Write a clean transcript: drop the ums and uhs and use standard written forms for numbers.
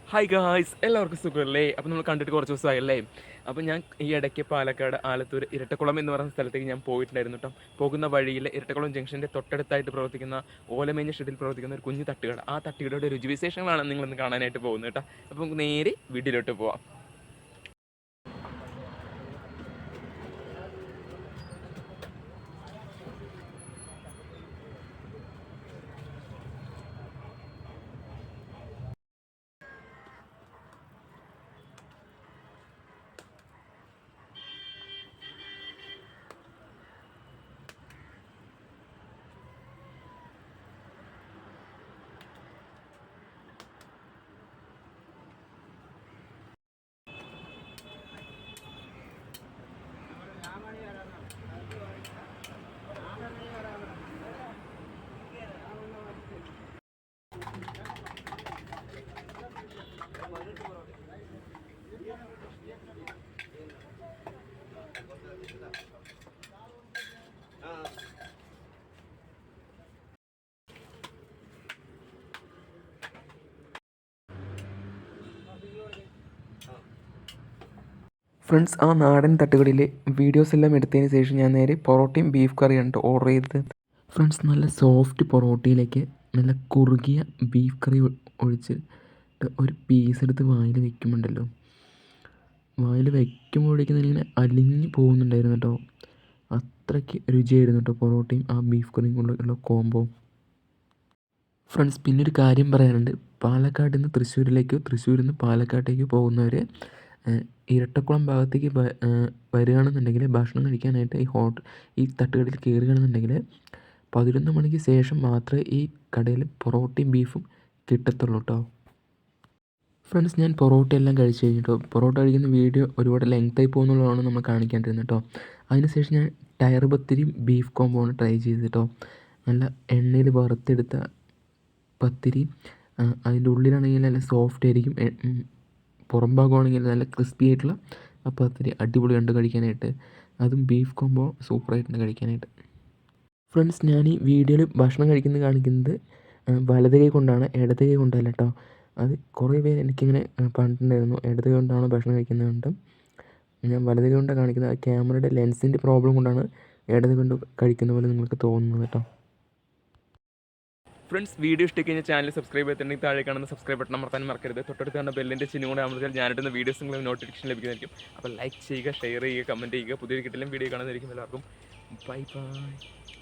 Hi guys, എല്ലാവർക്കും സുഖമല്ലേ? അപ്പോൾ നമ്മൾ കണ്ടിട്ട് കുറച്ച് ദിവസമായല്ലേ. അപ്പോൾ ഞാൻ ഈ ഇടയ്ക്ക് പാലക്കാട് ആലത്തൂർ ഇരട്ടക്കുളം എന്ന് പറയുന്ന സ്ഥലത്തേക്ക് ഞാൻ പോയിട്ടുണ്ടായിരുന്നു കേട്ടോ. പോകുന്ന വഴിയിൽ ഇരട്ടക്കുളം ജംഗ്ഷൻ്റെ തൊട്ടടുത്തായിട്ട് പ്രവർത്തിക്കുന്ന ഓലമേഞ്ഞ ഷെഡിൽ പ്രവർത്തിക്കുന്ന ഒരു കുഞ്ഞു തട്ടുകട. ആ തട്ടുകടയുടെ രുചിവിശേഷങ്ങളാണ് നിങ്ങളിന്ന് കാണാനായിട്ട് പോകുന്നത് കേട്ടോ. അപ്പോൾ നമുക്ക് നേരെ വീട്ടിലോട്ട് പോവാം. ഫ്രണ്ട്സ്, ആ നാടൻ തട്ടുകടയിലെ വീഡിയോസ് എല്ലാം എടുത്തതിന് ശേഷം ഞാൻ നേരെ പൊറോട്ടയും ബീഫ് കറിയാണ് കേട്ടോ ഓർഡർ ചെയ്തത്. ഫ്രണ്ട്സ്, നല്ല സോഫ്റ്റ് പൊറോട്ടയിലേക്ക് നല്ല കുറുകിയ ബീഫ് കറി ഒഴിച്ച് ഒരു പീസ് എടുത്ത് വായിൽ വെക്കുമ്പോണ്ടല്ലോ, വായിൽ വയ്ക്കുമ്പോഴേക്കും തന്നെ ഇങ്ങനെ അലിഞ്ഞ് പോകുന്നുണ്ടായിരുന്നു കേട്ടോ. അത്രയ്ക്ക് രുചിയായിരുന്നു കേട്ടോ പൊറോട്ടയും ആ ബീഫ് കറിയും കൊണ്ടുള്ള കോംബോ. ഫ്രണ്ട്സ്, പിന്നൊരു കാര്യം പറയാനുണ്ട്. പാലക്കാട് നിന്ന് തൃശ്ശൂരിലേക്കോ തൃശ്ശൂരിൽ നിന്ന് പാലക്കാട്ടേക്കോ പോകുന്നവർ ഇരട്ടക്കുളം ഭാഗത്തേക്ക് വരികയാണെന്നുണ്ടെങ്കിൽ ഭക്ഷണം കഴിക്കാനായിട്ട് ഈ തട്ടുകടയിൽ കയറുകയാണെന്നുണ്ടെങ്കിൽ 11 മണിക്ക് ശേഷം മാത്രമേ ഈ കടയിൽ പൊറോട്ടയും ബീഫും കിട്ടത്തുള്ളൂ കേട്ടോ. ഫ്രണ്ട്സ്, ഞാൻ പൊറോട്ട എല്ലാം കഴിച്ച് കഴിഞ്ഞിട്ടോ. പൊറോട്ട കഴിക്കുന്ന വീഡിയോ ഒരുപാട് ലെങ്തായി പോകുന്നുള്ളതാണ് നമ്മൾ കാണിക്കാണ്ടിരുന്നത് കേട്ടോ. അതിനുശേഷം ഞാൻ ടയർ പത്തിരിയും ബീഫ് കോംബോ ആണ് ട്രൈ ചെയ്തത് കേട്ടോ. നല്ല എണ്ണയിൽ വറുത്തെടുത്ത പത്തിരി, അതിൻ്റെ ഉള്ളിലാണെങ്കിൽ നല്ല സോഫ്റ്റ് ആയിരിക്കും, പുറം ഭാഗമാണെങ്കിൽ നല്ല ക്രിസ്പി ആയിട്ടുള്ള ആ പത്തിരി അടിപൊളിയുണ്ട് കഴിക്കാനായിട്ട്. അതും ബീഫ് കോംബോ സൂപ്പറായിട്ടുണ്ട് കഴിക്കാനായിട്ട്. ഫ്രണ്ട്സ്, ഞാൻ ഈ വീഡിയോയിൽ ഭക്ഷണം കാണിക്കുന്നത് വലത് കൈ കൊണ്ടാണ്, ഇടത് കൈ കൊണ്ടല്ല കേട്ടോ. അത് കുറേ പേര് എനിക്കിങ്ങനെ പറഞ്ഞിട്ടുണ്ടായിരുന്നു, ഇടത് കൈ കൊണ്ടാണ് ഭക്ഷണം കഴിക്കുന്നത് കൊണ്ട്. ഞാൻ വലത് കൈ കൊണ്ടാണ് കാണിക്കുന്നത്. ആ ക്യാമറയുടെ ലെൻസിൻ്റെ പ്രോബ്ലം കൊണ്ടാണ് ഇടത് കൊണ്ട് കഴിക്കുന്ന പോലെ നിങ്ങൾക്ക് തോന്നുന്നത് കേട്ടോ. ഫ്രണ്ട്സ്, വീഡിയോ ഇഷ്ടമായി ചാനൽ സബ്സ്ക്രൈബ് ചെയ്തിട്ടുണ്ടെങ്കിൽ താഴെ കാണുന്ന സബ്സ്ക്രൈബ് ബട്ടൺ അമർത്താൻ മറക്കരുത്. തൊട്ടടുത്ത് കാണുന്ന ബെല്ലിൻ്റെ ചിഹ്നം കൂടെ അമർത്തിയാൽ ഞാനിടുന്ന വീഡിയോസ് നിങ്ങൾക്ക് നോട്ടിഫിക്കേഷൻ ലഭിക്കുന്നതായിരിക്കും. അപ്പോൾ ലൈക്ക് ചെയ്യുക, ഷെയർ ചെയ്യുക, കമൻറ്റ് ചെയ്യുക. പുതിയൊരു കിട്ടിലും വീഡിയോ കാണുന്നതായിരിക്കും. എല്ലാവർക്കും ബൈ ബൈ.